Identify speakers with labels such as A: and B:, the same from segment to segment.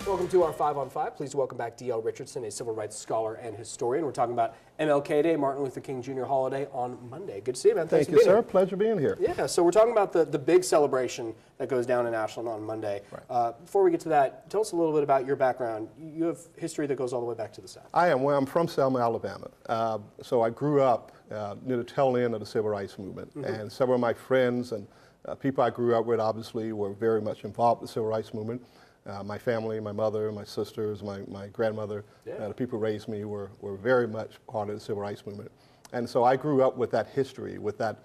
A: Welcome to our 5 on 5. Please welcome back D.L. Richardson, a civil rights scholar and historian. We're talking about MLK Day, Martin Luther King Jr. holiday on Monday. Good to see you, man.
B: Thank you, sir. Pleasure being here.
A: Yeah, so we're talking about the big celebration that goes down in Ashland on Monday. Right. Before we get to that, tell us a little bit about your background. You have history that goes all the way back to the South.
B: I am. Well, I'm from Selma, Alabama. So I grew up near the tail end of the civil rights movement. And several of my friends and people I grew up with, obviously, were very much involved with the civil rights movement. My family, my mother, my sisters, my grandmother, the people who raised me were very much part of the civil rights movement. And so I grew up with that history, with that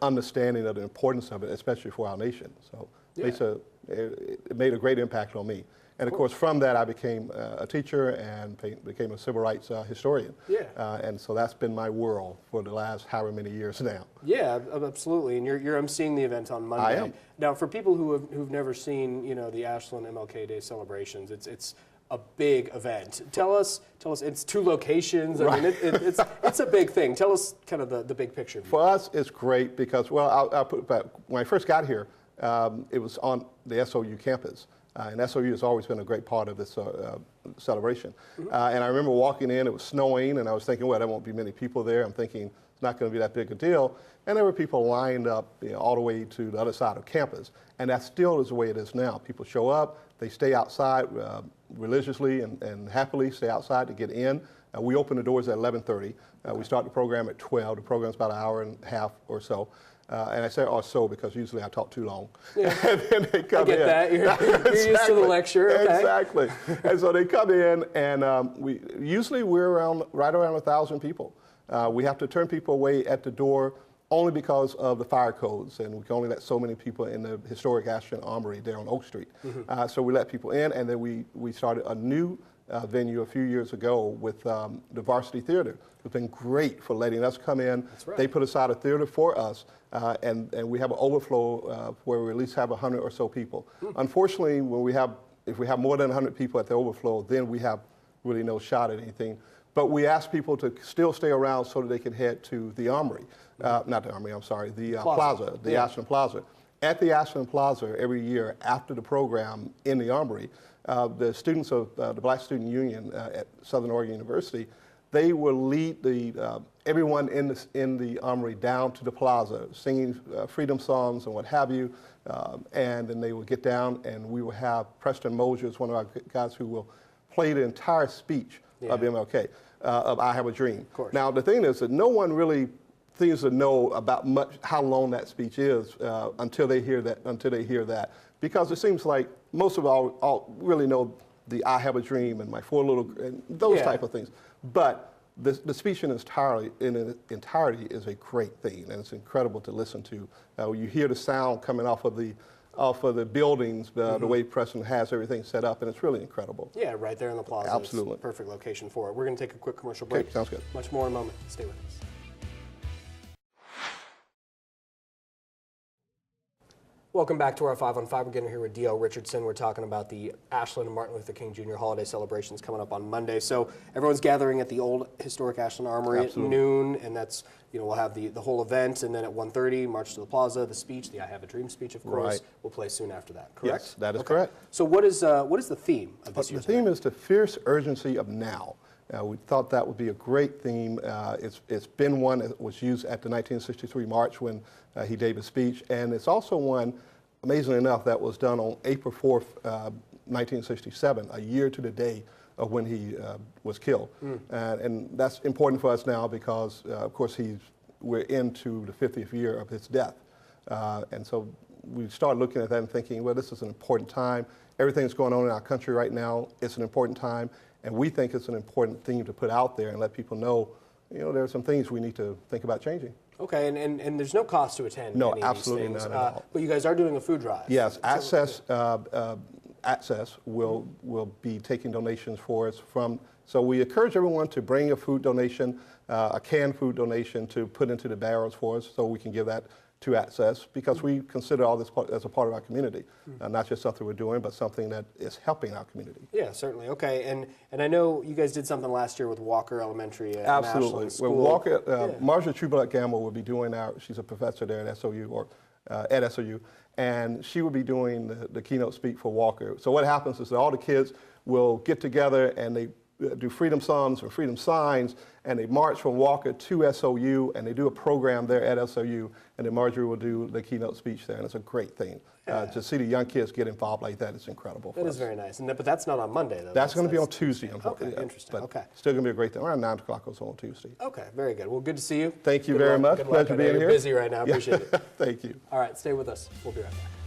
B: understanding of the importance of it, especially for our nation. So it made a great impact on me. And of course, from that, I became a teacher and became a civil rights historian. And so that's been my world for the last however many years now.
A: Yeah, absolutely. And you're emceeing the event on Monday.
B: I am.
A: Now, for people who've never seen, the Ashland MLK Day celebrations, it's a big event. Tell us. It's 2 locations. I mean, it's a big thing. Tell us kind of the big picture.
B: For us, it's great because, well, I'll put it back. When I first got here, it was on the SOU campus. And SOU has always been a great part of this celebration. And I remember walking in, it was snowing, and I was thinking, well, there won't be many people there. I'm thinking it's not going to be that big a deal. And there were people lined up all the way to the other side of campus. And that still is the way it is now. People show up, they stay outside religiously and happily stay outside to get in. We open the doors at 11:30. We start the program at 12. The program's about an hour and a half or so. And I say or so because usually I talk too long. Yeah. And then they come in.
A: I get that. You're used to the lecture. Okay.
B: Exactly. And so they come in, and we're right around 1,000 people. We have to turn people away at the door only because of the fire codes, and we can only let so many people in the Historic Ashland Armory there on Oak Street. So we let people in, and then we started a new venue a few years ago with the Varsity Theater. It's been great for letting us come in.
A: That's right.
B: They put aside a theater for us, and we have an overflow where we at least have 100 or so people. Unfortunately, if we have more than 100 people at the overflow, then we have really no shot at anything. But we ask people to still stay around so that they can head to the Armory. Not the Armory, I'm sorry, the Plaza, the Ashland Plaza. At the Ashland Plaza every year after the program in the Armory, the students of the Black Student Union at Southern Oregon University, they will lead everyone in the Armory down to the plaza, singing freedom songs and what have you, and then they will get down, and we will have Preston Mosier, one of our guys, who will play the entire speech of MLK, of I Have a Dream. Now, the thing is that no one really seems to know about how long that speech is until they hear that, because it seems like most of all really know the I Have a Dream and My Four Little, and those type of things. But the speech in its entirety is a great thing, and it's incredible to listen to. You hear the sound coming off of the buildings, the way Preston has everything set up, and it's really incredible.
A: Yeah, right there in the plaza.
B: Absolutely.
A: It's a perfect location for it. We're going to take a quick commercial break.
B: Okay, sounds good.
A: Much more in a moment. Stay with us. Welcome back to our 5 on 5. We're getting here with D.L. Richardson. We're talking about the Ashland and Martin Luther King Jr. holiday celebrations coming up on Monday. So everyone's gathering at the old Historic Ashland Armory at noon, and that's, we'll have the whole event, and then at 1:30, march to the plaza, the speech, the I Have a Dream speech, of course, will play soon after that, correct?
B: Yes, that is correct.
A: So what is the theme of this year's event?
B: The theme is the fierce urgency of now. We thought that would be a great theme. It's been one that was used at the 1963 march when he gave his speech, and it's also one, amazingly enough, that was done on April 4th, 1967, a year to the day of when he was killed. And that's important for us now because, of course, we're into the 50th year of his death. And so we started looking at that and thinking, well, this is an important time. Everything's going on in our country right now. It's an important time. And we think it's an important theme to put out there and let people know, there are some things we need to think about changing.
A: Okay, and there's no cost to attend.
B: No,
A: any
B: absolutely
A: of these things.
B: not at all.
A: But you guys are doing a food drive.
B: Yes, Access will be taking donations for us so we encourage everyone to bring a food donation, a canned food donation to put into the barrels for us so we can give that to Access, because we consider all this as a part of our community, not just something we're doing, but something that is helping our community. Yeah,
A: certainly. Okay, and I know you guys did something last year with Walker Elementary.
B: Absolutely. Well, Walker, Marjorie Trueblood Gamble will be doing she's a professor there at SOU, or at SOU, and she will be doing the keynote speak for Walker. So what happens is that all the kids will get together and they do freedom songs or freedom signs, and they march from Walker to SOU, and they do a program there at SOU, and then Marjorie will do the keynote speech there, and it's a great thing. To see the young kids get involved like that is incredible.
A: That is very nice, but that's not on Monday, though.
B: That's going to be on Tuesday.
A: Okay, interesting.
B: But
A: okay.
B: Still going to be a great thing. Around 9 o'clock or so on Tuesday.
A: Okay, very good. Well, good to see you.
B: Thank you very much.
A: Good luck.
B: Pleasure
A: I know
B: being
A: you're
B: here.
A: busy right now. Appreciate it.
B: Thank you.
A: All right, stay with us. We'll be right back.